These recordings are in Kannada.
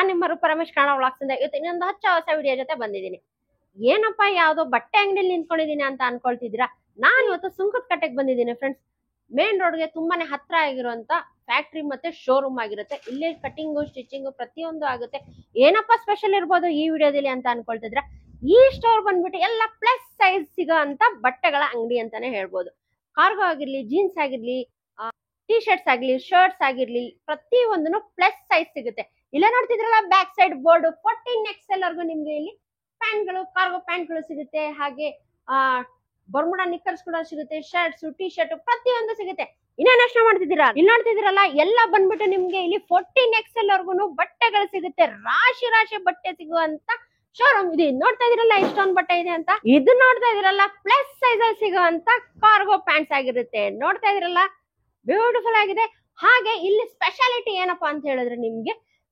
ನಾನ್ ನಿಮ್ಮ ರೂಪರಮೇಶ್ ಕನ್ನಡ ವ್ಲಾಗ್ಸ್ ಇಂದ ಇವತ್ತು ಇನ್ನೊಂದು ಹೊಸ ವಿಡಿಯೋ ಜೊತೆ ಬಂದಿದ್ದೀನಿ. ಏನಪ್ಪಾ ಯಾವ್ದೋ ಬಟ್ಟೆ ಅಂಗಡಿಯಲ್ಲಿ ನಿಂತ್ಕೊಂಡಿದೀನಿ ಅಂತ ಅನ್ಕೊಳ್ತಿದ್ದೀರಾ? ನಾನು ಇವತ್ತು ಸುಂಕದಕಟ್ಟೆಗೆ ಬಂದಿದ್ದೀನಿ ಫ್ರೆಂಡ್ಸ್. ಮೇನ್ ರೋಡ್ಗೆ ತುಂಬಾನೇ ಹತ್ರ ಆಗಿರುವಂತ ಫ್ಯಾಕ್ಟ್ರಿ ಮತ್ತೆ ಶೋರೂಮ್ ಆಗಿರುತ್ತೆ. ಇಲ್ಲಿ ಕಟಿಂಗು ಸ್ಟಿಚಿಂಗು ಪ್ರತಿಯೊಂದು ಆಗುತ್ತೆ. ಏನಪ್ಪಾ ಸ್ಪೆಷಲ್ ಇರ್ಬೋದು ಈ ವಿಡಿಯೋದಲ್ಲಿ ಅಂತ ಅನ್ಕೊಳ್ತಿದ್ರ, ಈ ಸ್ಟೋರ್ ಬಂದ್ಬಿಟ್ಟು ಎಲ್ಲ ಪ್ಲಸ್ ಸೈಜ್ ಸಿಗೋ ಅಂತ ಬಟ್ಟೆಗಳ ಅಂಗಡಿ ಅಂತಾನೆ ಹೇಳ್ಬೋದು. ಕಾರ್ಗೋ ಆಗಿರ್ಲಿ, ಜೀನ್ಸ್ ಆಗಿರ್ಲಿ, ಟಿ ಶರ್ಟ್ಸ್ ಆಗಿರ್ಲಿ, ಶರ್ಟ್ಸ್ ಆಗಿರ್ಲಿ, ಪ್ರತಿ ಒಂದನ್ನು ಪ್ಲಸ್ ಸೈಜ್ ಸಿಗುತ್ತೆ. ಇಲ್ಲ ನೋಡ್ತಿದ್ರಲ್ಲ ಬ್ಯಾಕ್ ಸೈಡ್ ಬೋರ್ಡ್ 14XL ವರ್ಗು ನಿಮ್ಗೆ ಇಲ್ಲಿ ಪ್ಯಾಂಟ್ಗಳು, ಕಾರ್ಗೋ ಪ್ಯಾಂಟ್ಗಳು ಸಿಗುತ್ತೆ. ಹಾಗೆ ಬರ್ಮುಡಾ ನಿಕ್ಕರ್ಸ್ ಕೂಡ ಸಿಗುತ್ತೆ. ಶರ್ಟ್ಸ್, ಟಿ ಶರ್ಟ್ ಪ್ರತಿಯೊಂದು ಸಿಗುತ್ತೆ. ಇನ್ನೇನು ಯೋಚನೆ ಮಾಡ್ತಿದ್ದೀರಾ? ಇಲ್ಲಿ ನೋಡ್ತಿದ್ದೀರಲ್ಲ ಎಲ್ಲ ಬಂದ್ಬಿಟ್ಟು ನಿಮ್ಗೆ ಇಲ್ಲಿ 14XL ವರ್ಗುನು ಬಟ್ಟೆಗಳು ಸಿಗುತ್ತೆ. ರಾಶಿ ರಾಶಿ ಬಟ್ಟೆ ಸಿಗುವಂತ ಶೋರೂಮ್ ಇದೆ. ನೋಡ್ತಾ ಇದೀರಲ್ಲ ಎಷ್ಟೊಂದು ಬಟ್ಟೆ ಇದೆ ಅಂತ. ಇದು ನೋಡ್ತಾ ಇದೀರಲ್ಲ ಪ್ಲಸ್ ಸೈಜ್ ಅಲ್ಲಿ ಸಿಗುವಂತ ಕಾರ್ಗೋ ಪ್ಯಾಂಟ್ಸ್ ಆಗಿರುತ್ತೆ. ನೋಡ್ತಾ ಇದೀರಲ್ಲ ಬ್ಯೂಟಿಫುಲ್ ಆಗಿದೆ. ಹಾಗೆ ಇಲ್ಲಿ ಸ್ಪೆಷಾಲಿಟಿ ಏನಪ್ಪಾ ಅಂತ ಹೇಳಿದ್ರೆ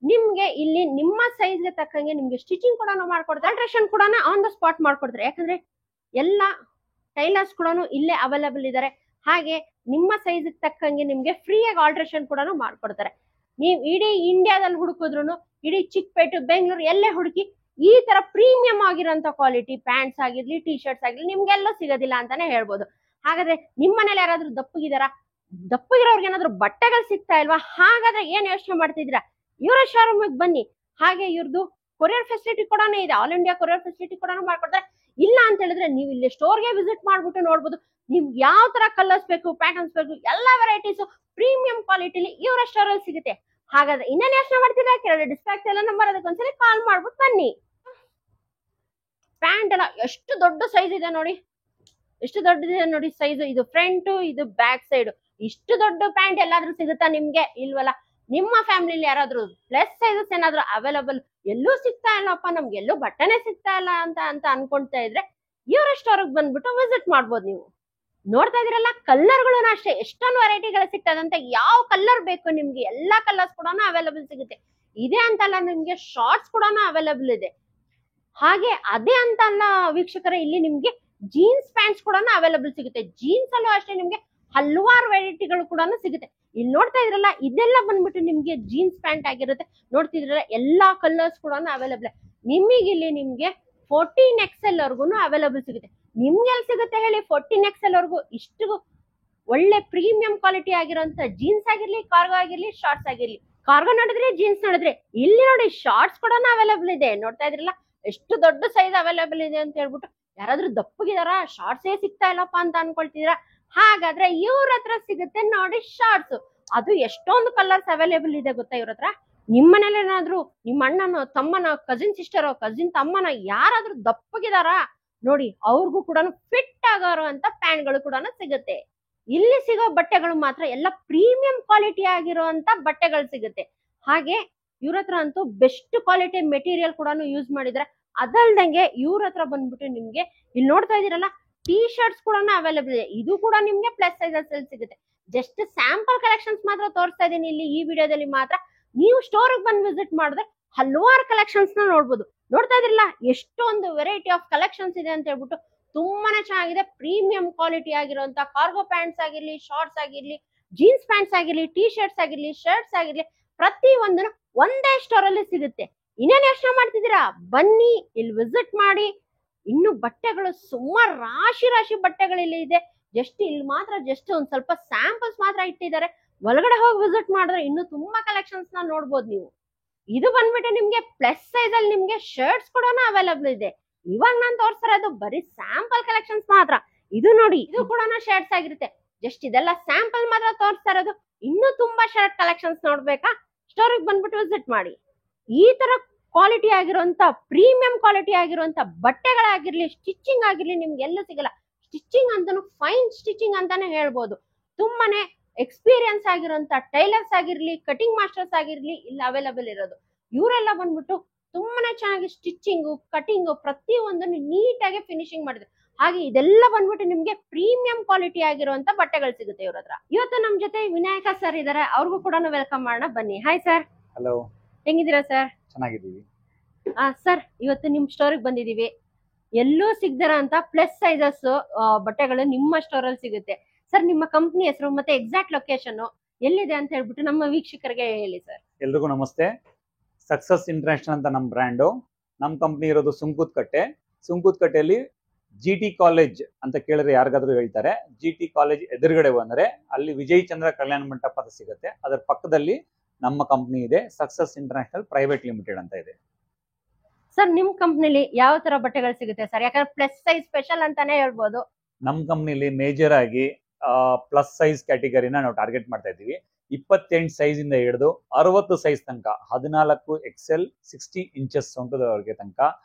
ನಿಮ್ಗೆ ಇಲ್ಲಿ ನಿಮ್ಮ ಸೈಜ್ ಗೆ ತಕ್ಕಂಗೆ ನಿಮ್ಗೆ ಸ್ಟಿಚಿಂಗ್ ಕೂಡ ಮಾಡ್ಕೊಡ್ತಾರೆ, ಆಲ್ಟ್ರೇಷನ್ ಕೂಡ ಆನ್ ದ ಸ್ಪಾಟ್ ಮಾಡ್ಕೊಡ್ತಾರೆ. ಯಾಕಂದ್ರೆ ಎಲ್ಲ ಟೈಲರ್ಸ್ ಕೂಡ ಇಲ್ಲೇ ಅವೈಲೇಬಲ್ ಇದಾರೆ. ಹಾಗೆ ನಿಮ್ಮ ಸೈಜ್ ತಕ್ಕಂಗೆ ನಿಮ್ಗೆ ಫ್ರೀ ಆಗಿ ಆಲ್ಟ್ರೇಷನ್ ಕೂಡ ಮಾಡ್ಕೊಡ್ತಾರೆ. ನೀವು ಇಡೀ ಇಂಡಿಯಾದಲ್ಲಿ ಹುಡುಕಿದ್ರು, ಇಡೀ ಚಿಕ್ಕಪೇಟೆ, ಬೆಂಗಳೂರು ಎಲ್ಲೇ ಹುಡುಕಿ ಈ ತರ ಪ್ರೀಮಿಯಂ ಆಗಿರೋಂತ ಕ್ವಾಲಿಟಿ ಪ್ಯಾಂಟ್ಸ್ ಆಗಿರ್ಲಿ, ಟಿ ಶರ್ಟ್ಸ್ ಆಗಿರ್ಲಿ ನಿಮ್ಗೆಲ್ಲ ಸಿಗೋದಿಲ್ಲ ಅಂತಾನೆ ಹೇಳ್ಬೋದು. ಹಾಗಾದ್ರೆ ನಿಮ್ಮ ಮನೇಲಿ ಯಾರಾದ್ರೂ ದಪ್ಪಗಿರೋರ್ಗೆ ಏನಾದ್ರು ಬಟ್ಟೆಗಳು ಸಿಗ್ತಾ ಇಲ್ವಾ? ಹಾಗಾದ್ರೆ ಏನ್ ಯೋಚನೆ ಮಾಡ್ತಿದ್ದೀರಾ? ಇವರ ಶೋರೂಮ್ ಬನ್ನಿ. ಹಾಗೆ ಇವ್ರದ್ದು ಕೊರಿಯರ್ ಫೆಸಿಲಿಟಿ ಕೂಡ ಇದೆ. ಆಲ್ ಇಂಡಿಯಾ ಕೊರಿಯರ್ ಫೆಸಿಲಿಟಿ ಕೂಡ ಮಾಡ್ಕೊಡ್ತಾರೆ. ಇಲ್ಲ ಅಂತ ಹೇಳಿದ್ರೆ ನೀವು ಇಲ್ಲಿ ಸ್ಟೋರ್ಗೆ ವಿಸಿಟ್ ಮಾಡ್ಬಿಟ್ಟು ನೋಡ್ಬೋದು. ನಿಮ್ಗೆ ಯಾವ ತರ ಕಲರ್ಸ್ ಬೇಕು, ಪ್ಯಾಟರ್ನ್ಸ್ ಬೇಕು, ಎಲ್ಲಾ ವೆರೈಟೀಸ್ ಪ್ರೀಮಿಯಂ ಕ್ವಾಲಿಟಿಲಿ ಇವರ ಸ್ಟೋರ್ ಅಲ್ಲಿ ಸಿಗುತ್ತೆ. ಹಾಗಾದ್ರೆ ಇನ್ನೇನು ಯೋಚನೆ ಮಾಡ್ತೀರಾ? ಕೆಳಗಡೆ ಡಿಸ್ಪ್ಯಾಕ್ಸ್ ಎಲ್ಲ ನಂಬರ್ ಅದಕ್ಕೊಂದ್ಸರಿ ಕಾಲ್ ಮಾಡ್ಬಿಟ್ಟು ಬನ್ನಿ. ಪ್ಯಾಂಟ್ ಎಲ್ಲ ಎಷ್ಟು ದೊಡ್ಡ ಸೈಜ್ ಇದೆ ನೋಡಿ, ಎಷ್ಟು ದೊಡ್ಡದಿದೆ ನೋಡಿ ಸೈಜ್. ಇದು ಫ್ರಂಟ್, ಇದು ಬ್ಯಾಕ್ ಸೈಡ್. ಇಷ್ಟು ದೊಡ್ಡ ಪ್ಯಾಂಟ್ ಎಲ್ಲಾದ್ರೂ ಸಿಗುತ್ತಾ ನಿಮ್ಗೆ? ಇಲ್ವಲ್ಲ. ನಿಮ್ಮ ಫ್ಯಾಮಿಲಿ ಯಾರಾದ್ರೂ ಪ್ಲಸ್ ಸೈಜಸ್ ಏನಾದ್ರೂ ಅವೈಲಬಲ್ ಎಲ್ಲೂ ಸಿಗ್ತಾ ಇಲ್ಲಪ್ಪ, ನಮ್ಗೆ ಎಲ್ಲೂ ಬಟ್ಟೆನೆ ಸಿಗ್ತಾ ಇಲ್ಲ ಅಂತ ಅನ್ಕೊಂತಾ ಇದ್ರೆ ಇವರ ಸ್ಟೋರ್ಗೆ ಬಂದ್ಬಿಟ್ಟು ವಿಸಿಟ್ ಮಾಡ್ಬೋದು. ನೀವು ನೋಡ್ತಾ ಇದೀರಲ್ಲ ಕಲರ್ಗಳು ಅಷ್ಟೇ ಎಷ್ಟೊಂದು ವೆರೈಟಿಗಳು ಸಿಗ್ತದೆ ಅಂತ. ಯಾವ ಕಲರ್ ಬೇಕು ನಿಮ್ಗೆ ಎಲ್ಲಾ ಕಲರ್ಸ್ ಕೂಡ ಅವೈಲಬಲ್ ಸಿಗುತ್ತೆ. ಇದೆ ಅಂತಲ್ಲ, ನಿಮ್ಗೆ ಶಾರ್ಟ್ಸ್ ಕೂಡ ಅವೈಲಬಲ್ ಇದೆ. ಹಾಗೆ ಅದೇ ಅಂತ ಅಲ್ಲ ವೀಕ್ಷಕರೇ, ಇಲ್ಲಿ ನಿಮ್ಗೆ ಜೀನ್ಸ್ ಪ್ಯಾಂಟ್ಸ್ ಕೂಡ ಅವೈಲಬಲ್ ಸಿಗುತ್ತೆ. ಜೀನ್ಸ್ ಅಲ್ಲೂ ಅಷ್ಟೇ ನಿಮ್ಗೆ ಹಲವಾರು ವೆರೈಟಿಗಳು ಕೂಡ ಸಿಗುತ್ತೆ. ಇಲ್ಲಿ ನೋಡ್ತಾ ಇದ್ರಲ್ಲ ಇದೆಲ್ಲ ಬಂದ್ಬಿಟ್ಟು ನಿಮ್ಗೆ ಜೀನ್ಸ್ ಪ್ಯಾಂಟ್ ಆಗಿರುತ್ತೆ. ನೋಡ್ತಿದ್ರಲ್ಲ ಎಲ್ಲಾ ಕಲರ್ಸ್ ಕೂಡ ಅವೈಲಬಲ್. ನಿಮಗೆ ನಿಮ್ಗೆ 14XL ವರ್ಗು ಅವೈಲಬಲ್ ಸಿಗುತ್ತೆ. ನಿಮ್ಗೆ ಎಲ್ಲಿ ಸಿಗುತ್ತೆ ಹೇಳಿ 14XL ವರ್ಗು? ಇಷ್ಟು ಒಳ್ಳೆ ಪ್ರೀಮಿಯಂ ಕ್ವಾಲಿಟಿ ಆಗಿರೋಂತ ಜೀನ್ಸ್ ಆಗಿರ್ಲಿ, ಕಾರ್ಗೋ ಆಗಿರ್ಲಿ, ಶಾರ್ಟ್ಸ್ ಆಗಿರ್ಲಿ. ಕಾರ್ಗೋ ನೋಡಿದ್ರೆ, ಜೀನ್ಸ್ ನೋಡಿದ್ರೆ, ಇಲ್ಲಿ ನೋಡಿ ಶಾರ್ಟ್ಸ್ ಕೂಡ ಅವೈಲಬಲ್ ಇದೆ. ನೋಡ್ತಾ ಇದ್ರಲ್ಲ ಎಷ್ಟು ದೊಡ್ಡ ಸೈಜ್ ಅವೈಲಬಲ್ ಇದೆ ಅಂತ ಹೇಳ್ಬಿಟ್ಟು ಯಾರಾದ್ರೂ ದಪ್ಪಗಿದಾರ, ಶಾರ್ಟ್ಸೇ ಸಿಗ್ತಾ ಇಲ್ಲಪ್ಪ ಅಂತ ಅನ್ಕೊಳ್ತಿದೀರಾ? ಹಾಗಾದ್ರೆ ಇವ್ರ ಹತ್ರ ಸಿಗುತ್ತೆ ನೋಡಿ ಶಾರ್ಟ್ಸ್. ಅದು ಎಷ್ಟೊಂದು ಕಲರ್ಸ್ ಅವೈಲೇಬಲ್ ಇದೆ ಗೊತ್ತಾ ಇವ್ರ ಹತ್ರ. ನಿಮ್ಮ ಮನೇಲಿ ಏನಾದ್ರು ನಿಮ್ಮ ಅಣ್ಣನೋ, ತಮ್ಮನೋ, ಕಸಿನ್ ಸಿಸ್ಟರೋ, ಕಸಿನ್ ತಮ್ಮನೋ ಯಾರಾದ್ರೂ ದಪ್ಪಗಿದಾರ ನೋಡಿ, ಅವ್ರಿಗೂ ಕೂಡ ಫಿಟ್ ಆಗೋರು ಅಂತ ಪ್ಯಾಂಟ್ಗಳು ಕೂಡ ಸಿಗುತ್ತೆ. ಇಲ್ಲಿ ಸಿಗೋ ಬಟ್ಟೆಗಳು ಮಾತ್ರ ಎಲ್ಲ ಪ್ರೀಮಿಯಂ ಕ್ವಾಲಿಟಿ ಆಗಿರುವಂತ ಬಟ್ಟೆಗಳು ಸಿಗುತ್ತೆ. ಹಾಗೆ ಇವ್ರ ಹತ್ರ ಅಂತೂ ಬೆಸ್ಟ್ ಕ್ವಾಲಿಟಿ ಮೆಟೀರಿಯಲ್ ಕೂಡ ಯೂಸ್ ಮಾಡಿದ್ರೆ. ಅದಲ್ದಂಗೆ ಇವ್ರ ಹತ್ರ ಬಂದ್ಬಿಟ್ಟು ನಿಮ್ಗೆ ಇಲ್ಲಿ ನೋಡ್ತಾ ಇದೀರಲ್ಲ ಟಿ ಶರ್ಟ್ಸ್ ಕೂಡ ಅವೈಲೇಬಲ್ ಇದೆ. ಇದು ಕೂಡ ನಿಮ್ಗೆ ಪ್ಲಸ್ ಸೈಜಸ್ ಅಲ್ಲಿ ಸಿಗುತ್ತೆ. ಜಸ್ಟ್ ಸ್ಯಾಂಪಲ್ ಕಲೆಕ್ಷನ್ಸ್ ಮಾತ್ರ ತೋರಿಸ್ತಾ ಇದೀನಿ ಇಲ್ಲಿ ಈ ವಿಡಿಯೋದಲ್ಲಿ ಮಾತ್ರ. ನೀವು ಸ್ಟೋರ್ ಬಂದು ವಿಸಿಟ್ ಮಾಡಿದ್ರೆ ಹಲವಾರು ಕಲೆಕ್ಷನ್ಸ್ ನ ನೋಡ್ಬೋದು. ನೋಡ್ತಾ ಇದ್ರಲ್ಲ ಎಷ್ಟೊಂದು ವೆರೈಟಿ ಆಫ್ ಕಲೆಕ್ಷನ್ಸ್ ಇದೆ ಅಂತ ಹೇಳ್ಬಿಟ್ಟು ತುಂಬಾನೇ ಚೆನ್ನಾಗಿದೆ. ಪ್ರೀಮಿಯಂ ಕ್ವಾಲಿಟಿ ಆಗಿರುವಂತ ಕಾರ್ಗೋ ಪ್ಯಾಂಟ್ಸ್ ಆಗಿರ್ಲಿ, ಶಾರ್ಟ್ಸ್ ಆಗಿರ್ಲಿ, ಜೀನ್ಸ್ ಪ್ಯಾಂಟ್ಸ್ ಆಗಿರ್ಲಿ, ಟಿ ಶರ್ಟ್ಸ್ ಆಗಿರ್ಲಿ, ಶರ್ಟ್ಸ್ ಆಗಿರ್ಲಿ, ಪ್ರತಿ ಒಂದನ್ನು ಒಂದೇ ಸ್ಟೋರ್ ಅಲ್ಲಿ ಸಿಗುತ್ತೆ. ಇನ್ನೇನು ಯೋಚನೆ ಮಾಡ್ತಿದ್ದೀರಾ? ಬನ್ನಿ ಇಲ್ಲಿ ವಿಸಿಟ್ ಮಾಡಿ. ಇನ್ನು ಬಟ್ಟೆಗಳು ಸುಮಾರು ರಾಶಿ ರಾಶಿ ಬಟ್ಟೆಗಳಿಲ್ಲಿ ಇದೆ. ಇಲ್ಲಿ ಮಾತ್ರ ಒಂದ್ ಸ್ವಲ್ಪ ಸ್ಯಾಂಪಲ್ಸ್ ಮಾತ್ರ ಇಟ್ಟಿದ್ದಾರೆ. ಒಳಗಡೆ ಹೋಗಿ ವಿಸಿಟ್ ಮಾಡಿದ್ರೆ ಇನ್ನು ತುಂಬಾ ಕಲೆಕ್ಷನ್ಸ್ ನ ನೋಡ್ಬೋದು ನೀವು. ಇದು ಬಂದ್ಬಿಟ್ಟು ನಿಮ್ಗೆ ಪ್ಲಸ್ ಸೈಜ್ ಅಲ್ಲಿ ನಿಮ್ಗೆ ಶರ್ಟ್ಸ್ ಕೂಡ ಅವೈಲಬಲ್ ಇದೆ. ಇವಾಗ ನಾನು ತೋರಿಸ್ತಾ ಇರೋದು ಬರೀ ಸ್ಯಾಂಪಲ್ ಕಲೆಕ್ಷನ್ಸ್ ಮಾತ್ರ. ಇದು ನೋಡಿ, ಇದು ಕೂಡ ಶರ್ಟ್ಸ್ ಆಗಿರುತ್ತೆ. ಇದೆಲ್ಲ ಸ್ಯಾಂಪಲ್ ಮಾತ್ರ ತೋರಿಸ್ತಾ ಇರೋದು. ಇನ್ನು ತುಂಬಾ ಶರ್ಟ್ ಕಲೆಕ್ಷನ್ಸ್ ನೋಡ್ಬೇಕಾ? ಸ್ಟೋರಿಗೆ ಬಂದ್ಬಿಟ್ಟು ವಿಸಿಟ್ ಮಾಡಿ. ಈ ತರ ಕ್ವಾಲಿಟಿ ಆಗಿರುವಂತ ಪ್ರೀಮಿಯಂ ಕ್ವಾಲಿಟಿ ಆಗಿರುವಂತ ಬಟ್ಟೆಗಳಾಗಿರ್ಲಿ, ಸ್ಟಿಚಿಂಗ್ ಆಗಿರ್ಲಿ ನಿಮ್ಗೆ ಎಲ್ಲ ಸಿಗಲ್ಲ. ಸ್ಟಿಚಿಂಗ್ ಅಂತಾನು ಫೈನ್ ಸ್ಟಿಚಿಂಗ್ ಅಂತಾನೆ ಹೇಳ್ಬೋದು. ತುಂಬಾನೇ ಎಕ್ಸ್ಪೀರಿಯನ್ಸ್ ಆಗಿರುವಂತ ಟೈಲರ್ಸ್ ಆಗಿರ್ಲಿ, ಕಟಿಂಗ್ ಮಾಸ್ಟರ್ಸ್ ಆಗಿರ್ಲಿ ಇಲ್ಲಿ ಅವೈಲಬಲ್ ಇರೋದು. ಇವರೆಲ್ಲ ಬಂದ್ಬಿಟ್ಟು ತುಂಬಾನೇ ಚೆನ್ನಾಗಿ ಸ್ಟಿಚಿಂಗು, ಕಟಿಂಗು ಪ್ರತಿ ಒಂದನ್ನು ನೀಟಾಗಿ ಫಿನಿಶಿಂಗ್ ಮಾಡಿದ್ರು. ಹಾಗೆ ಇದೆಲ್ಲ ಬಂದ್ಬಿಟ್ಟು ನಿಮ್ಗೆ ಪ್ರೀಮಿಯಂ ಕ್ವಾಲಿಟಿ ಆಗಿರುವಂತ ಬಟ್ಟೆಗಳು ಸಿಗುತ್ತೆ ಇವ್ರ ಹತ್ರ. ಇವತ್ತು ನಮ್ ಜೊತೆ ವಿನಾಯಕ ಸರ್ ಇದಾರೆ, ಅವ್ರಿಗೂ ಕೂಡ ವೆಲ್ಕಮ್ ಮಾಡೋಣ ಬನ್ನಿ. Hi sir. ಹಲೋ, ಹೆಂಗಿದ್ದೀರಾ ಸರ್? ಚೆನ್ನಾಗಿದ್ದೀವಿ. ಸರ್ ಇವತ್ತು ನಿಮ್ ಸ್ಟೋರಿಗೆ ಬಂದಿದೀವಿ. ಎಲ್ಲೂ ಸಿಗ್ದಿರ ಅಂತ ಪ್ಲಸ್ ಸೈಜಸ್ ಬಟ್ಟೆಗಳು ನಿಮ್ಮ ಸ್ಟೋರ್ ಅಲ್ಲಿ ಸಿಗುತ್ತೆ. ಸರ್ ನಿಮ್ಮ ಕಂಪ್ನಿ ಹೆಸರು ಮತ್ತೆ ಎಕ್ಸಾಕ್ಟ್ ಲೊಕೇಶನ್ ಎಲ್ಲಿದೆ ಅಂತ ಹೇಳ್ಬಿಟ್ಟು ನಮ್ಮ ವೀಕ್ಷಕರಿಗೆ ಹೇಳಿ ಸರ್. ಎಲ್ರಿಗೂ ನಮಸ್ತೆ. ಸಕ್ಸಸ್ ಇಂಟರ್ನ್ಯಾಷನಲ್ ಅಂತ ನಮ್ಮ ಬ್ರ್ಯಾಂಡು. ನಮ್ಮ ಕಂಪ್ನಿ ಇರೋದು ಸುಂಕುತ್ಕಟ್ಟೆ. ಸುಂಕುತ್ಕಟ್ಟೆಯಲ್ಲಿ GT ಕಾಲೇಜ್ ಅಂತ ಕೇಳಿದ್ರೆ ಯಾರಿಗಾದ್ರೂ ಹೇಳ್ತಾರೆ. GT ಕಾಲೇಜ್ ಎದುರುಗಡೆ ಬಂದರೆ ಅಲ್ಲಿ ವಿಜಯ್ ಚಂದ್ರ ಕಲ್ಯಾಣ ಮಂಟಪ ಅಂತ ಸಿಗುತ್ತೆ. ಅದರ ಪಕ್ಕದಲ್ಲಿ ನಮ್ಮ ಕಂಪ್ನಿ ಇದೆ, ಸಕ್ಸಸ್ ಇಂಟರ್ನ್ಯಾಷನಲ್ ಪ್ರೈವೇಟ್ ಲಿಮಿಟೆಡ್ ಅಂತ ಇದೆ. ಸರ್ ನಿಮ್ ಕಂಪ್ನಿಲಿ ಯಾವ ತರ ಬಟ್ಟೆಗಳು ಸಿಗುತ್ತೆ ಸರ್? ಯಾಕಂದ್ರೆ ಪ್ಲಸ್ ಸೈಜ್ ಸ್ಪೆಷಲ್ ಅಂತಾನೆ ಹೇಳ್ಬೋದು. ನಮ್ಮ ಕಂಪ್ನಿಲಿ ಮೇಜರ್ ಆಗಿ ಪ್ಲಸ್ ಸೈಜ್ ಕ್ಯಾಟಗರಿನ ನಾವು ಟಾರ್ಗೆಟ್ ಮಾಡ್ತಾ ಇದ್ದೀವಿ. 28 ಸೈಜ್ ಇಂದ ಹಿಡಿದು 60 ಸೈಜ್ ತನಕ, 14 XL 60 ಇಂಚಸ್ ಸೊಂಟದವರೆಗೆ ತನಕ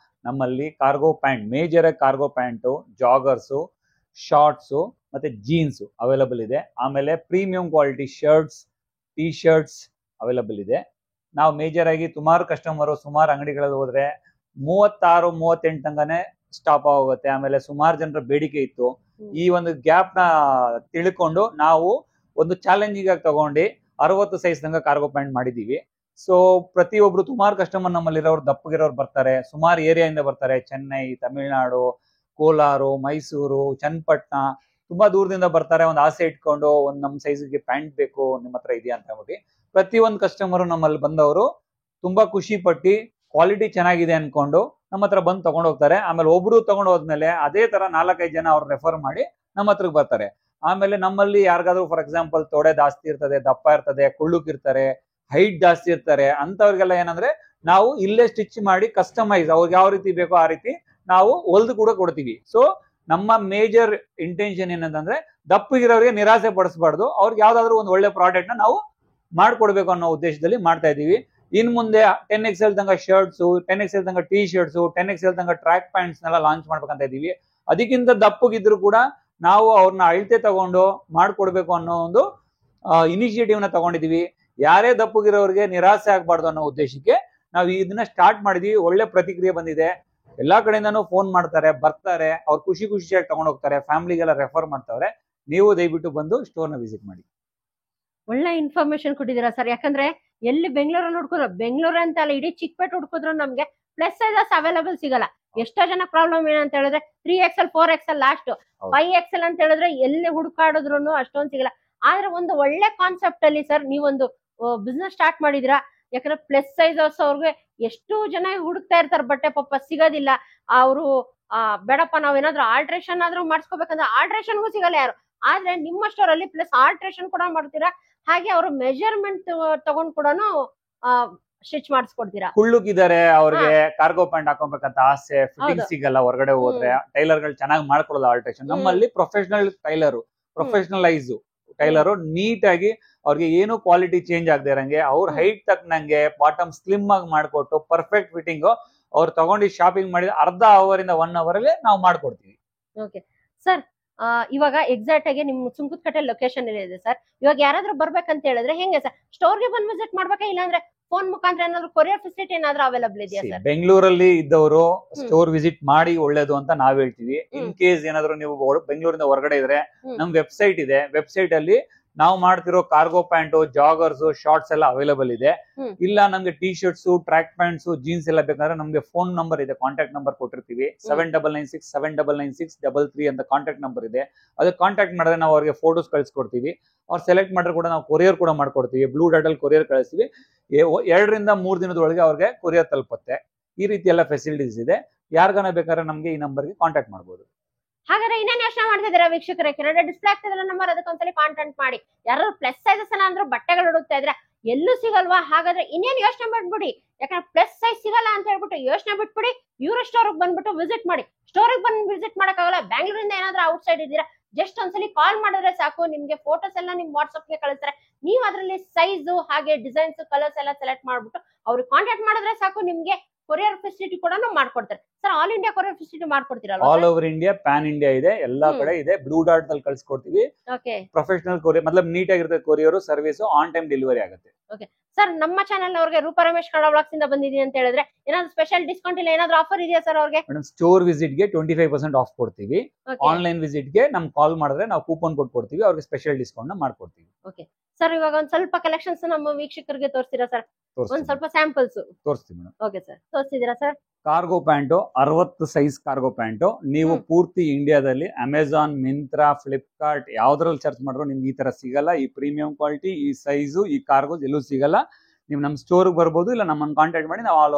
ನಮ್ಮಲ್ಲಿ ಕಾರ್ಗೋ ಪ್ಯಾಂಟ್, ಮೇಜರ್ ಆಗಿ ಕಾರ್ಗೋ ಪ್ಯಾಂಟು, ಜಾಗರ್ಸು, ಶಾರ್ಟ್ಸು ಮತ್ತೆ ಜೀನ್ಸ್ ಅವೈಲಬಲ್ ಇದೆ. ಆಮೇಲೆ premium quality shirts, T shirts available ಇದೆ. ನಾವು ಮೇಜರ್ ಆಗಿ ಸುಮಾರು ಅಂಗಡಿಗಳಲ್ಲಿ ಹೋದ್ರೆ 36-38 ತನಕನೇ ಸ್ಟಾಪ್ ಆಗೋಗುತ್ತೆ. ಆಮೇಲೆ ಸುಮಾರು ಜನರ ಬೇಡಿಕೆ ಇತ್ತು. ಈ ಒಂದು ಗ್ಯಾಪ್ ನ ತಿಳ್ಕೊಂಡು ನಾವು ಒಂದು ಚಾಲೆಂಜಿಂಗ್ ಆಗಿ ತಗೊಂಡು 60 ಸೈಜ್ ತನಕ ಕಾರ್ಗೋ ಪ್ಯಾಂಟ್ ಮಾಡಿದೀವಿ. ಸೊ ಪ್ರತಿಯೊಬ್ರು ಸುಮಾರು ಕಸ್ಟಮರ್ ನಮ್ಮಲ್ಲಿರೋರು ದಪ್ಪಗಿರೋರು ಬರ್ತಾರೆ, ಸುಮಾರು ಏರಿಯಾದಿಂದ ಬರ್ತಾರೆ. ಚೆನ್ನೈ, ತಮಿಳ್ನಾಡು, ಕೋಲಾರ, ಮೈಸೂರು, ಚನ್ನಪಟ್ಟಣ, ತುಂಬಾ ದೂರದಿಂದ ಬರ್ತಾರೆ. ಒಂದು ಆಸೆ ಇಟ್ಕೊಂಡು ಒಂದು ನಮ್ಮ ಸೈಜ್ಗೆ ಪ್ಯಾಂಟ್ ಬೇಕು, ನಿಮ್ಮ ಹತ್ರ ಇದೆಯಾ ಅಂತ ಹೇಳ್ಬಿಟ್ಟು ಪ್ರತಿಯೊಂದು ಕಸ್ಟಮರು ನಮ್ಮಲ್ಲಿ ಬಂದವರು ತುಂಬಾ ಖುಷಿ ಪಟ್ಟು ಕ್ವಾಲಿಟಿ ಚೆನ್ನಾಗಿದೆ ಅನ್ಕೊಂಡು ನಮ್ಮ ಹತ್ರ ಬಂದು ತಗೊಂಡು ಹೋಗ್ತಾರೆ. ಆಮೇಲೆ ಒಬ್ರು ತಗೊಂಡು ಹೋದ್ಮೇಲೆ ಅದೇ ತರ 4-5 ಜನ ಅವ್ರು ರೆಫರ್ ಮಾಡಿ ನಮ್ಮ ಹತ್ರಕ್ಕೆ ಬರ್ತಾರೆ. ಆಮೇಲೆ ನಮ್ಮಲ್ಲಿ ಯಾರಿಗಾದ್ರೂ ಫಾರ್ ಎಕ್ಸಾಂಪಲ್ ತೊಡೆ ಜಾಸ್ತಿ ಇರ್ತದೆ, ದಪ್ಪ ಇರ್ತದೆ, ಕುಳ್ಳುಕಿರ್ತಾರೆ, ಹೈಟ್ ಜಾಸ್ತಿ ಇರ್ತಾರೆ, ಅಂತವ್ರಿಗೆಲ್ಲ ಏನಂದ್ರೆ ನಾವು ಇಲ್ಲೇ ಸ್ಟಿಚ್ ಮಾಡಿ ಕಸ್ಟಮೈಸ್ ಅವ್ರಿಗೆ ಯಾವ ರೀತಿ ಬೇಕೋ ಆ ರೀತಿ ನಾವು ಹೊಲ್ದು ಕೂಡ ಕೊಡ್ತೀವಿ. ಸೊ ನಮ್ಮ ಮೇಜರ್ ಇಂಟೆನ್ಷನ್ ಏನಂತಂದ್ರೆ ದಪ್ಪಗಿರೋರಿಗೆ ನಿರಾಸೆ ಪಡಿಸಬಾರ್ದು, ಅವ್ರಿಗೆ ಯಾವ್ದಾದ್ರು ಒಂದು ಒಳ್ಳೆ ಪ್ರಾಡಕ್ಟ್ ನ ನಾವು ಮಾಡ್ಕೊಡ್ಬೇಕು ಅನ್ನೋ ಉದ್ದೇಶದಲ್ಲಿ ಮಾಡ್ತಾ ಇದೀವಿ. ಇನ್ ಮುಂದೆ 10XL ತನಕ ಶರ್ಟ್ಸು, 10XL ತನಕ ಟಿ ಶರ್ಟ್ಸು, 10XL ತನಕ ಟ್ರ್ಯಾಕ್ ಪ್ಯಾಂಟ್ಸ್ ನೆಲ್ಲ ಲಾಂಚ್ ಮಾಡ್ಬೇಕಂತ ಇದೀವಿ. ಅದಕ್ಕಿಂತ ದಪ್ಪಗಿದ್ರು ಕೂಡ ನಾವು ಅವ್ರನ್ನ ಅಳತೆ ತಗೊಂಡು ಮಾಡ್ಕೊಡ್ಬೇಕು ಅನ್ನೋ ಒಂದು ಇನಿಷಿಯೇಟಿವ್ ನ ತಗೊಂಡಿದೀವಿ. ಯಾರೇ ದಪ್ಪಗಿರೋರಿಗೆ ನಿರಾಸೆ ಆಗ್ಬಾರ್ದು ಅನ್ನೋ ಉದ್ದೇಶಕ್ಕೆ ನಾವು ಇದನ್ನ ಸ್ಟಾರ್ಟ್ ಮಾಡಿದೀವಿ. ಒಳ್ಳೆ ಪ್ರತಿಕ್ರಿಯೆ ಬಂದಿದೆ. ಎಲ್ಲಾ ಕಡೆಯಿಂದನೂ ಫೋನ್ ಮಾಡ್ತಾರೆ, ಬರ್ತಾರೆ, ಅವ್ರು ಖುಷಿಯಾಗಿ ತಗೊಂಡು ಹೋಗ್ತಾರೆ, ಫ್ಯಾಮಿಲಿಗೆಲ್ಲ ರೆಫರ್ ಮಾಡ್ತಾರೆ. ನೀವು ದಯವಿಟ್ಟು ಬಂದು ಸ್ಟೋರ್ ನ ವಿಸಿಟ್ ಮಾಡಿ. ಒಳ್ಳೆ ಇನ್ಫಾರ್ಮೇಶನ್ ಕೊಟ್ಟಿದ್ದೀರಾ ಸರ್. ಯಾಕಂದ್ರೆ ಎಲ್ಲಿ ಬೆಂಗಳೂರಲ್ಲಿ ಹುಡ್ಕೋದು, ಬೆಂಗಳೂರು ಅಂತ ಅಲ್ಲ ಇಡೀ ಚಿಕ್ಕಪೇಟೆ ಹುಡ್ಕೋದ್ರು ನಮ್ಗೆ ಪ್ಲಸ್ ಸೈಜಸ್ ಅವೈಲಬಲ್ ಸಿಗಲ್ಲ. ಎಷ್ಟೋ ಜನ ಪ್ರಾಬ್ಲಮ್ ಏನಂತ ಹೇಳಿದ್ರೆ 3XL 4XL ಲಾಸ್ಟ್ 5XL ಅಂತ ಹೇಳಿದ್ರೆ ಎಲ್ಲಿ ಹುಡುಕಾಡಿದ್ರು ಅಷ್ಟೊಂದು ಸಿಗಲ್ಲ. ಆದ್ರೆ ಒಂದು ಒಳ್ಳೆ ಕಾನ್ಸೆಪ್ಟ್ ಅಲ್ಲಿ ಸರ್ ನೀವೊಂದು ಬಿಸ್ನೆಸ್ ಸ್ಟಾರ್ಟ್ ಮಾಡಿದಿರಾ. ಯಾಕಂದ್ರೆ ಪ್ಲಸ್ ಸೈಜಸ್ ಅವ್ರಿಗೆ ಎಷ್ಟು ಜನ ಹುಡುಕ್ತಾ ಇರ್ತಾರೆ, ಬಟ್ಟೆ ಪಾಪ ಸಿಗೋದಿಲ್ಲ. ಅವರು ಬೇಡಪ್ಪ ನಾವೇನಾದ್ರೂ ಆಲ್ಟ್ರೇಷನ್ ಆದ್ರೂ ಮಾಡಿಸ್ಕೋಬೇಕಂದ್ರೆ ಆಲ್ಟ್ರೇಷನ್ಗೂ ಸಿಗಲ್ಲ ಯಾರು. ಆದ್ರೆ ನಿಮ್ಮ ಸ್ಟೋರ್ ಅಲ್ಲಿ ಪ್ಲಸ್ ಆಲ್ಟ್ರೇಷನ್ ಕೂಡ ಮಾಡ್ತೀರಾ, ಹಾಗೆ ಅವರು ಮೆಜರ್ಮೆಂಟ್ ತಗೊಂಡ್ ಕೂಡ ಸ್ಟಿಚ್ ಮಾಡಿಸ್ಕೊಡ್ತೀರಾ. ಕುಳ್ಳುಕಿದ್ದಾರೆ, ಅವ್ರಿಗೆ ಕಾರ್ಗೋ ಪ್ಯಾಂಟ್ ಹಾಕೋಬೇಕಂತ ಆಸೆ, ಫಿಟ್ಟಿಂಗ್ ಸಿಗಲ್ಲ, ಹೊರಗಡೆ ಹೋದ್ರೆ ಟೈಲರ್ ಗಳು ಚೆನ್ನಾಗಿ ಮಾಡ್ಕೊಳ್ಳೋದು ಆಲ್ಟ್ರೇಷನ್. ನಮ್ಮಲ್ಲಿ ಪ್ರೊಫೆಷನಲ್ ಟೈಲರ್, ಪ್ರೊಫೆಷನಲೈಸ್ ಟೈಲರ್ ನೀಟಾಗಿ ಅವ್ರಿಗೆ ಏನು ಕ್ವಾಲಿಟಿ ಚೇಂಜ್ ಆಗದೆ ಇರಂಗೆ, ಅವ್ರ ಹೈಟ್ ತಕ್ಕನಂಗೆ ಬಾಟಮ್ ಸ್ಲಿಮ್ ಆಗಿ ಮಾಡ್ಕೊಟ್ಟು ಪರ್ಫೆಕ್ಟ್ ಫಿಟ್ಟಿಂಗ್ ಅವ್ರು ತಗೊಂಡು ಶಾಪಿಂಗ್ ಮಾಡಿದ ಅರ್ಧ ಅವರ್ ಇಂದ 1 ಅವರ್ ಅಲ್ಲಿ ನಾವು ಮಾಡ್ಕೊಡ್ತೀವಿ. ಓಕೆ ಸರ್, ಇವಾಗ ಎಕ್ಸಾಕ್ಟ್ ಆಗಿ ನಿಮ್ ಸುಂಕುತ್ಕಟ್ಟೆ ಲೊಕೇಶನ್ ಇದೆ ಸರ್. ಇವಾಗ ಯಾರಾದ್ರೂ ಬರ್ಬೇಕಂತ ಹೇಳಿದ್ರೆ ಹೆಂಗೆ ಸರ್? ಸ್ಟೋರ್ಗೆ ಬಂದು ವಿಸಿಟ್ ಮಾಡ್ಬೇಕಾ, ಇಲ್ಲಾಂದ್ರೆ ಫೋನ್ ಮುಖಾಂತರ ಏನಾದ್ರು ಕೊರಿಯರ್ ಫೆಸಿಲಿಟಿ ಏನಾದ್ರು ಅವೈಲಬಲ್ ಇದೆಯಾ ಸರ್? ಬೆಂಗಳೂರಲ್ಲಿ ಇದ್ದವರು ಸ್ಟೋರ್ ವಿಸಿಟ್ ಮಾಡಿ ಒಳ್ಳೇದು ಅಂತ ನಾವ್ ಹೇಳ್ತೀವಿ. ಇನ್ ಕೇಸ್ ಏನಾದ್ರು ನೀವು ಬೆಂಗಳೂರಿಂದ ಹೊರಗಡೆ ಇದ್ರೆ ನಮ್ ವೆಬ್ಸೈಟ್ ಇದೆ. ವೆಬ್ಸೈಟ್ ಅಲ್ಲಿ ನಾವು ಮಾಡ್ತಿರೋ ಕಾರ್ಗೋ ಪ್ಯಾಂಟು, ಜಾಗರ್ಸ್, ಶಾರ್ಟ್ಸ್ ಎಲ್ಲ ಅವೈಲಬಲ್ ಇದೆ. ಇಲ್ಲ ನಮ್ಗೆ T shirts, track pants, jeans ಎಲ್ಲ ಬೇಕಂದ್ರೆ ನಮ್ಗೆ ಫೋನ್ ನಂಬರ್ ಇದೆ, ಕಾಂಟ್ಯಾಕ್ಟ್ ನಂಬರ್ ಕೊಟ್ಟಿರ್ತೀವಿ. 7996799633 ಅಂತ ಕಾಂಟ್ಯಾಕ್ಟ್ ನಂಬರ್ ಇದೆ. ಅದಕ್ಕೆ ಕಾಂಟ್ಯಾಕ್ಟ್ ಮಾಡಿದ್ರೆ ನಾವು ಅವ್ರಿಗೆ ಫೋಟೋಸ್ ಕಳಿಸ್ಕೊಡ್ತೀವಿ. ಅವ್ರು ಸೆಲೆಕ್ಟ್ ಮಾಡಿದ್ರೆ ಕೂಡ ನಾವು ಕೊರಿಯರ್ ಕೂಡ ಮಾಡ್ಕೊಡ್ತೀವಿ. ಬ್ಲೂ ಡಾಟ್ ಅಲ್ಲಿ ಕೊರಿಯರ್ ಕಳಿಸ್ತೀವಿ. 2 ರಿಂದ 3 ದಿನದೊಳಗೆ ಅವ್ರಿಗೆ ಕೊರಿಯರ್ ತಲುಪುತ್ತೆ. ಈ ರೀತಿ ಎಲ್ಲ ಫೆಸಿಲಿಟೀಸ್ ಇದೆ. ಯಾರಿಗಾನ ಬೇಕಾದ್ರೆ ನಮ್ಗೆ ಈ ನಂಬರ್ಗೆ ಕಾಂಟ್ಯಾಕ್ಟ್ ಮಾಡ್ಬೋದು. ಹಾಗಾದ್ರೆ ಇನ್ನೇನು ಯೋಚನೆ ಮಾಡ್ತಿದ್ದೀರಾ ವೀಕ್ಷಕರೇ? ಕೆಳಗಡೆ ಡಿಸ್ಪ್ಲೇ ಆಗ್ತಿದ್ರೆ ನಂಬರ್, ಅದಕ್ಕೊಂದ್ಸಲಿ ಕಾಂಟ್ಯಾಕ್ಟ್ ಮಾಡಿ. ಯಾರು ಪ್ಲಸ್ ಸೈಜಸ್ ಅಂದ್ರೆ ಬಟ್ಟೆಗಳು ಹುಡುಕ್ತಾ ಇದ್ರೆ ಎಲ್ಲೂ ಸಿಗಲ್ವಾ? ಹಾಗಾದ್ರೆ ಇನ್ನೇನು ಯೋಚನೆ ಮಾಡ್ಬಿಡಿ. ಯಾಕಂದ್ರೆ ಪ್ಲಸ್ ಸೈಜ್ ಸಿಗಲ್ಲ ಅಂತ ಹೇಳ್ಬಿಟ್ಟು ಯೋಚನೆ ಬಿಟ್ಬಿಡಿ. ಇವ್ರ ಸ್ಟೋರ್ಗೆ ಬಂದ್ಬಿಟ್ಟು ವಿಸಿಟ್ ಮಾಡಿ. ಸ್ಟೋರಿಗೆ ಬಂದು ವಿಸಿಟ್ ಮಾಡಕ್ಕಾಗಲ್ಲ, ಬ್ಯಾಂಗ್ಳೂರಿಂದ ಏನಾದ್ರೂ ಔಟ್ ಸೈಡ್ ಇದ್ದೀರಾ, ಜಸ್ಟ್ ಒಂದ್ಸಲಿ ಕಾಲ್ ಮಾಡಿದ್ರೆ ಸಾಕು, ನಿಮ್ಗೆ ಫೋಟೋಸ್ ಎಲ್ಲ ನಿಮ್ ವಾಟ್ಸ್ಆಪ್ಗೆ ಕಳಿಸ್ತಾರೆ. ನೀವು ಅದರಲ್ಲಿ ಸೈಜ್ ಹಾಗೆ ಡಿಸೈನ್ಸ್, ಕಲರ್ಸ್ ಎಲ್ಲ ಸೆಲೆಕ್ಟ್ ಮಾಡ್ಬಿಟ್ಟು ಅವ್ರಿಗೆ ಕಾಂಟ್ಯಾಕ್ಟ್ ಮಾಡಿದ್ರೆ ಸಾಕು, ನಿಮ್ಗೆ ಕೊರಿಯರ್ ಫೆಸಿಲಿಟಿ ಕೂಡ ಮಾಡ್ಕೊಡ್ತಾರೆ. Sir all India courier facility ಮಾಡ್ಕೊಡ್ತೀರಲ್ಲ? All over India, pan India ಇದೆ, ಎಲ್ಲಾ ಕಡೆ ಇದೆ. ಬ್ಲೂ ಡಾಟ್ ಅಲ್ಲಿ ಕಳ್ಸಿಕೊಡ್ತೀವಿ. ಪ್ರೊಫೆಷನಲ್ ಕೊರಿಯರ್, ಮತ್ಲಬ್ ನೀಟ್ ಆಗಿರುತ್ತೆ courier service, on time delivery ಆಗುತ್ತೆ. ಓಕೆ ಸರ್, ನಮ್ಮ ಚಾನೆಲ್ ಅವ್ರಿಗೆ ರೂಪಾ ರಮೇಶ್ ಕನ್ನಡ ವ್ಲಾಗ್ಸ್ ಇಂದ ಬಂದಿದ್ದೀನಿ ಅಂತ ಹೇಳಿದ್ರೆ ಏನಾದ್ರು ಸ್ಪೆಷಲ್ ಡಿಸ್ಕೌಂಟ್ ಇಲ್ಲ ಏನಾದ್ರು ಆಫರ್ ಇದೆಯಾ ಸರ್ ಅವ್ರಿಗೆ? ಮೇಡಮ್, ಸ್ಟೋರ್ ವಿಸಿಟ್ ಗೆ 25% ಆಫ್ ಕೊಡ್ತೀವಿ. ಆನ್ಲೈನ್ ವಿಸಿಟ್ ಗೆ ನಮ್ ಕಾಲ್ ಮಾಡಿದ್ರೆ ನಾವು ಕೂಪನ್ ಕೋಡ್ ಕೊಡ್ತೀವಿ, ಅವ್ರಿಗೆ ಸ್ಪೆಷಲ್ ಡಿಸ್ಕೌಂಟ್ ನ ಮಾಡ್ಕೊಡ್ತೀವಿ. ಓಕೆ ಸರ್, ಇವಾಗ ಒಂದ್ ಸ್ವಲ್ಪ ಕಲೆಕ್ಷನ್ಸ್ ನಮ್ಮ ವೀಕ್ಷಕರಿಗೆ ತೋರಿಸ್ತೀರಾ ಸರ್? ಒಂದ್ ಸ್ವಲ್ಪ ಸ್ಯಾಂಪಲ್ಸ್ ತೋರಿಸ್ತೀವಿ ಮೇಡಮ್. ಓಕೆ ಸರ್, ತೋರಿಸ್ತಿದ್ದೀರಾ sir? Cargo pants 60 size cargo pants. ನೀವು ಪೂರ್ತಿ ಇಂಡಿಯಾದಲ್ಲಿ ಅಮೆಝಾನ್, ಮಿಂತ್ರಾ, ಫ್ಲಿಪ್ಕಾರ್ಟ್ ಯಾವ್ದ್ರಲ್ಲಿ ಸರ್ಚ್ ಮಾಡಿದ್ರು ನಿಮ್ಗೆ ಈ ತರ ಸಿಗಲ್ಲ. ಈ ಪ್ರೀಮಿಯಂ ಕ್ವಾಲಿಟಿ, ಈ ಸೈಜು, ಈ ಕಾರ್ಗೋಸ್ ಎಲ್ಲೂ ಸಿಗಲ್ಲ. ನೀವು ನಮ್ಮ ಸ್ಟೋರ್ಗೆ ಬರ್ಬೋದು, ಇಲ್ಲ ನಮ್ಮನ್ನು ಕಾಂಟ್ಯಾಕ್ಟ್ ಮಾಡಿ ನಾವು ಆಲ್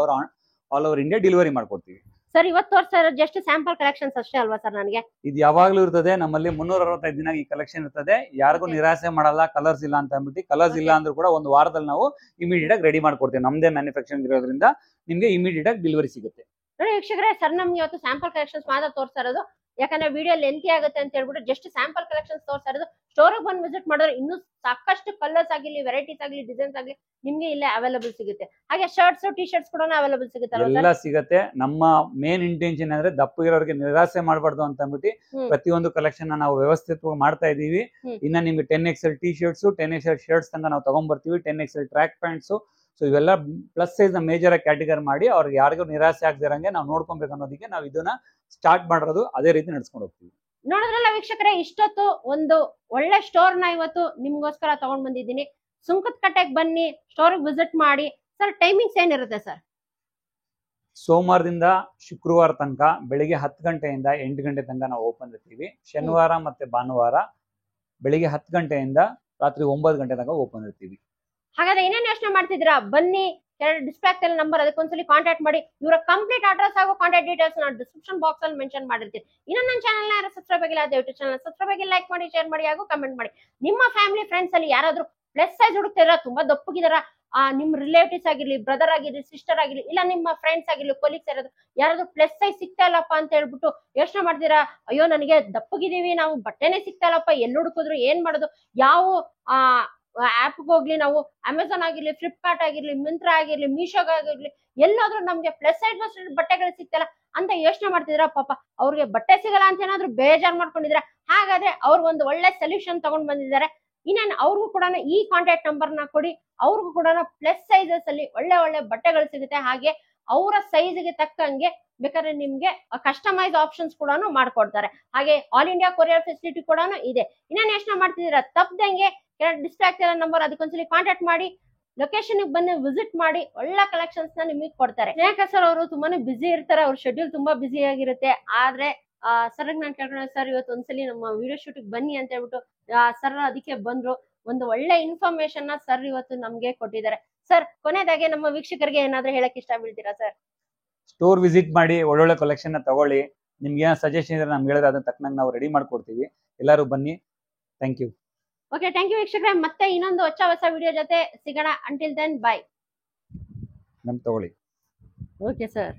ಓವರ್ ಇಂಡಿಯಾ ಡೆಲಿವರಿ ಮಾಡ್ಕೊಡ್ತೀವಿ. ಸರ್ ಇವತ್ತು ತೋರಿಸ್ತಾ ಇರೋ ಜಸ್ಟ್ ಸ್ಯಾಂಪಲ್ ಕಲೆಕ್ಷನ್ಸ್ ಅಷ್ಟೇ ಅಲ್ವಾ ಸರ್ ನನಗೆ? ಇದು ಯಾವಾಗ್ಲೂ ಇರ್ತದೆ ನಮ್ಮಲ್ಲಿ 365 ದಿನ ಈ ಕಲೆಕ್ಷನ್ ಇರ್ತದೆ. ಯಾರಿಗೂ Okay. ನಿರಾಸೆ ಮಾಡಲ್ಲ. ಕಲರ್ಸ್ ಇಲ್ಲ ಅಂತ ಅಂದ್ಬಿಟ್ಟು, ಕಲರ್ಸ್ ಇಲ್ಲ ಅಂದ್ರೂ ಕೂಡ ಒಂದು ವಾರದಲ್ಲಿ ನಾವು ಇಮಿಡಿಯೇಟ್ ಆಗಿ ರೆಡಿ ಮಾಡ್ಕೊಡ್ತೀವಿ. ನಮ್ದೇ ಮ್ಯಾನುಫ್ಯಾಕ್ಚರಿಂಗ್ ಇರೋದ್ರಿಂದ ನಿಮ್ಗೆ ಇಮಿಡಿಯೇಟ್ ಆಗಿ ಡೆಲಿವರಿ ಸಿಗುತ್ತೆ. ನೋಡಿ ವೀಕ್ಷಕರೇ, ಸರ್ ನಮ್ಗೆ ಇವತ್ತು ಸ್ಯಾಂಪಲ್ ಕಲೆಕ್ಷನ್ಸ್ ಮಾತ್ರ ತೋರಿಸ್ತಾ ಇರೋದು. ಯಾಕಂದ್ರೆ ವಿಡಿಯೋ ಲೆಂತಿ ಆಗುತ್ತೆ ಅಂತ ಹೇಳ್ಬಿಟ್ಟು ಜಸ್ಟ್ ಸ್ಯಾಂಪಲ್ ಕಲೆಕ್ಷನ್ಸ್ ತೋರಿಸ್ತಾ ಇರೋದು. ಸ್ಟೋರ್ಗೆ ಬಂದು ವಿಸಿಟ್ ಮಾಡಿದ್ರೆ ಇನ್ನೂ ಸಾಕಷ್ಟು ಕಲರ್ಸ್ ಆಗಿರ್ಲಿ, ವೆರೈಟೀಸ್ ಆಗಲಿ, ಡಿಸೈನ್ಸ್ ಆಗಲಿ ನಿಮ್ಗೆ ಇಲ್ಲೇ ಅವೈಲೇಬಲ್ ಸಿಗುತ್ತೆ. ಹಾಗೆ ಶರ್ಟ್ಸ್, ಟಿ ಶರ್ಟ್ಸ್ ಕೂಡ ಅವೈಲೇಬಲ್ ಸಿಗುತ್ತೆ ಎಲ್ಲ ಸಿಗುತ್ತೆ. ನಮ್ಮ ಮೇನ್ ಇಂಟೆನ್ಷನ್ ಅಂದ್ರೆ ದಪ್ಪಗಿರೋರಿಗೆ ನಿರಾಸೆ ಮಾಡಬಾರ್ದು ಅಂತ ಅಂದ್ಬಿಟ್ಟು ಪ್ರತಿಯೊಂದು ಕಲೆಕ್ಷನ್ ನಾವು ವ್ಯವಸ್ಥಿತವಾಗಿ ಮಾಡ್ತಾ ಇದೀವಿ. ಇನ್ನ ನಿಮ್ಗೆ 10XL T shirts, 10XL shirts ತನಕ ನಾವು ತಗೊಂಡ್ಬರ್ತೀವಿ. 10XL track pants. ಸೊ ಇವೆಲ್ಲ ಪ್ಲಸ್ ಸೈಜ್ ನ ಮೇಜರ್ ಆಗಿ ಕ್ಯಾಟಗರಿ ಮಾಡಿ ಅವ್ರಿಗೆ ಯಾರಿಗೂ ನಿರಾಸೆ ಆಗದಿರಂಗೆ ನಾವು ನೋಡ್ಕೊಬೇಕು ಅನ್ನೋದಕ್ಕೆ ನಾವು ಇದನ್ನ ಸ್ಟಾರ್ಟ್ ಮಾಡಿರೋದು. ಅದೇ ರೀತಿ ನಡ್ಸ್ಕೊಂಡು ಹೋಗ್ತೀವಿ. ನೋಡಿದ್ರಲ್ಲ ವೀಕ್ಷಕರೇ, ಇಷ್ಟೊತ್ತು ಒಂದು ಒಳ್ಳೆ ಸ್ಟೋರ್ ನ ಇವತ್ತು ನಿಮ್ಗೋಸ್ಕರ ತಗೊಂಡ್ ಬಂದಿದ್ದೀನಿ. ಸುಂಕದಕಟ್ಟೆಗೆ ಬನ್ನಿ, ಸ್ಟೋರ್ ವಿಸಿಟ್ ಮಾಡಿ. ಸರ್ ಟೈಮಿಂಗ್ಸ್ ಏನಿರುತ್ತೆ ಸರ್? ಸೋಮವಾರದಿಂದ ಶುಕ್ರವಾರ ತನಕ ಬೆಳಿಗ್ಗೆ 10 ಗಂಟೆಯಿಂದ 8 ಗಂಟೆ ತನಕ ನಾವು ಓಪನ್ ಇರ್ತೀವಿ. ಶನಿವಾರ ಮತ್ತೆ ಭಾನುವಾರ ಬೆಳಿಗ್ಗೆ 10 ಗಂಟೆಯಿಂದ ರಾತ್ರಿ 9 ಗಂಟೆ ತನಕ ಓಪನ್ ಇರ್ತೀವಿ. ಹಾಗಾದ್ರೆ ಇನ್ನೇನು ಯೋಚನೆ ಮಾಡ್ತಿದ್ದೀರಾ? ಬನ್ನಿ, ಡಿಸ್ಪ್ಲೇ ಆಗ್ತಿಲ್ಲ ನಂಬರ್, ಅದಕ್ಕೊಂದ್ಸಲಿ ಕಾಂಟ್ಯಾಕ್ಟ್ ಮಾಡಿ. ಇವರ ಕಂಪ್ಲೀಟ್ ಅಡ್ರೆಸ್ ಹಾಗೂ ಕಾಂಟ್ಯಾಕ್ಟ್ ಡೀಟೇಲ್ಸ್ ನಾನು ಡಿಸ್ಕ್ರಿಪ್ಷನ್ ಬಾಕ್ಸ್ ಅಲ್ಲಿ ಮೆನ್ಷನ್ ಮಾಡಿರ್ತೀನಿ. ಇನ್ನು ನನ್ನ ಚಾನಲ್ ಯಾರು ಸಬ್ಸ್ಕ್ರೈಬ್ ಆಗಿಲ್ಲ, ದಯವಿಟ್ಟು ಚಾನಲ್ ಸಬ್ಸ್ಕ್ರೈಬ್ ಆಗಿ, ಲೈಕ್ ಮಾಡಿ, ಶೇರ್ ಮಾಡಿ ಹಾಗೂ ಕಮೆಂಟ್ ಮಾಡಿ. ನಿಮ್ಮ ಫ್ಯಾಮಿಲಿ ಫ್ರೆಂಡ್ಸ್ ಅಲ್ಲಿ ಯಾರಾದ್ರೂ ಪ್ಲಸ್ ಸೈಜ್ ಹುಡುಕ್ತಿರ, ತುಂಬಾ ದಪ್ಪಗಿದಾರ, ನಿಮ್ ರಿಲೇಟಿವ್ಸ್ ಆಗಿರ್ಲಿ, ಬ್ರದರ್ ಆಗಿರ್ಲಿ, ಸಿಸ್ಟರ್ ಆಗಿರ್ಲಿ, ಇಲ್ಲ ನಿಮ್ಮ ಫ್ರೆಂಡ್ಸ್ ಆಗಿರ್ಲಿ, ಕೊಲೀಗ್ಸ್ ಯಾರಾದ್ರೂ ಪ್ಲಸ್ ಸೈಜ್ ಸಿಗ್ತಾ ಇಲ್ಲಪ್ಪ ಅಂತ ಹೇಳ್ಬಿಟ್ಟು ಯೋಚನೆ ಮಾಡ್ತೀರಾ, ಅಯ್ಯೋ ನನಗೆ ದಪ್ಪಗಿದೀವಿ, ನಾವು ಬಟ್ಟೆನೆ ಸಿಗ್ತಾ ಇಲ್ಲಪ್ಪ, ಎಲ್ಲಿ ಹುಡುಕಿದ್ರು, ಏನ್ ಮಾಡೋದು, ಯಾವ ಆಪ್ಗೆ ಹೋಗ್ಲಿ, ನಾವು ಅಮೆಝಾನ್ ಆಗಿರ್ಲಿ, ಫ್ಲಿಪ್ಕಾರ್ಟ್ ಆಗಿರ್ಲಿ, ಮಿಂತ್ರಾ ಆಗಿರ್ಲಿ, ಮೀಶೋಗ್ ಆಗಿರ್ಲಿ, ಎಲ್ಲಾದ್ರೂ ನಮ್ಗೆ ಪ್ಲಸ್ ಸೈಡ್ ಬಟ್ಟೆಗಳು ಸಿಗ್ತಲ್ಲ ಅಂತ ಯೋಚನೆ ಮಾಡ್ತಿದ್ರ. ಪಾಪ ಅವ್ರಿಗೆ ಬಟ್ಟೆ ಸಿಗಲ್ಲ ಅಂತ ಏನಾದ್ರು ಬೇಜಾರ್ ಮಾಡ್ಕೊಂಡಿದ್ರೆ, ಹಾಗಾದ್ರೆ ಅವ್ರು ಒಂದು ಒಳ್ಳೆ ಸೊಲ್ಯೂಷನ್ ತಗೊಂಡ್ ಬಂದಿದ್ದಾರೆ. ಇನ್ನೇನು ಅವ್ರಿಗೂ ಕೂಡ ಈ ಕಾಂಟ್ಯಾಕ್ಟ್ ನಂಬರ್ ನ ಕೊಡಿ. ಅವ್ರಿಗೂ ಕೂಡ ಪ್ಲಸ್ ಸೈಜಸ್ ಅಲ್ಲಿ ಒಳ್ಳೆ ಒಳ್ಳೆ ಬಟ್ಟೆಗಳು ಸಿಗುತ್ತೆ. ಹಾಗೆ ಅವರ ಸೈಜ್ಗೆ ತಕ್ಕಂಗೆ ಬೇಕಾದ್ರೆ ನಿಮ್ಗೆ ಕಸ್ಟಮೈಸ್ ಆಪ್ಷನ್ಸ್ ಕೂಡ ಮಾಡ್ಕೊಡ್ತಾರೆ. ಹಾಗೆ ಆಲ್ ಇಂಡಿಯಾ ಕೊರಿಯರ್ ಫೆಸಿಲಿಟಿ ಕೂಡ ಇದೆ. ಇನ್ನೇನು ಯೋಚನೆ ಮಾಡ್ತಿದ್ದೀರಾ? ತಪ್ಪದಂಗೆ ಡಿಸ್ಪ್ಲೇ ಆಗ್ತಿರೋ ನಂಬರ್, ಅದಕ್ಕೊಂದ್ಸಲಿ ಕಾಂಟ್ಯಾಕ್ಟ್ ಮಾಡಿ, ಲೊಕೇಶನ್ ಬಂದು ವಿಸಿಟ್ ಮಾಡಿ, ಒಳ್ಳೆ ಕಲೆಕ್ಷನ್ಸ್ ನ ನಿಮಗೆ ಕೊಡ್ತಾರೆ. ಸ್ನೇಹಕ ಸರ್ ಅವರು ತುಂಬಾನೇ ಬಿಸಿ ಇರ್ತಾರೆ, ಅವ್ರ ಶೆಡ್ಯೂಲ್ ತುಂಬಾ ಬಿಸಿ ಆಗಿರುತ್ತೆ. ಆದ್ರೆ ಸರ್ ನಾನು ಕೇಳ್ಕೊಂಡೆ, ಸರ್ ಇವತ್ತು ಒಂದ್ಸಲಿ ನಮ್ಮ ವಿಡಿಯೋ ಶೂಟಿಗೆ ಬನ್ನಿ ಅಂತ ಹೇಳ್ಬಿಟ್ಟು ಸರ್ ಅದಕ್ಕೆ ಬಂದ್ರು. ಒಂದು ಒಳ್ಳೆ ಇನ್ಫಾರ್ಮೇಶನ್ ನ ಸರ್ ಇವತ್ತು ನಮ್ಗೆ ಕೊಟ್ಟಿದ್ದಾರೆ. ಸರ್ ಕೊನೆಯದಾಗಿ ನಮ್ಮ ವೀಕ್ಷಕರಿಗೆ ಏನಾದ್ರೂ ಹೇಳಕ್ ಇಷ್ಟ ಬೀಳ್ತೀರಾ ಸರ್? ಸ್ಟೋರ್ ವಿಸಿಟ್ ಮಾಡಿ, ಒಳ್ಳೊಳ್ಳೆ ಕಲೆಕ್ಷನ್ ನ ತಗೊಳ್ಳಿ. ನಿಮ್ಗೆ ಏನೋ ಸಜೆಷನ್ ಇದ್ರೆ ನಮ್ಗೆ ಹೇಳಿದ್ರೆ ಅದನ್ನ ತಕ್ಕನಂಗೆ ನಾವು ರೆಡಿ ಮಾಡ್ಕೊಡ್ತೀವಿ. ಎಲ್ಲರೂ ಬನ್ನಿ. Thank you. Okay, thank you ವೀಕ್ಷಕರೇ. ಮತ್ತೆ ಇನ್ನೊಂದು ಹೊಸ ವಿಡಿಯೋ ಜೊತೆ ಸಿಗೋಣ. Until then bye. ನಮ್ ತಗೊಳ್ಳಿ. Okay sir.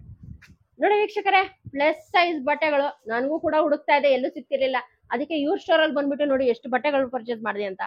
ನೋಡಿ ವೀಕ್ಷಕರೇ, ಪ್ಲಸ್ ಸೈಜ್ ಬಟ್ಟೆಗಳು ನನಗೂ ಕೂಡ ಹುಡುಕ್ತಾ ಇದೆ, ಎಲ್ಲೂ ಸಿಗ್ತಿರ್ಲಿಲ್ಲ. ಅದಕ್ಕೆ ಇವ್ರ ಸ್ಟೋರ್ ಅಲ್ಲಿ ಬಂದ್ಬಿಟ್ಟು ನೋಡಿ ಎಷ್ಟು ಬಟ್ಟೆಗಳು ಪರ್ಚೇಸ್ ಮಾಡಿದೆ ಅಂತ.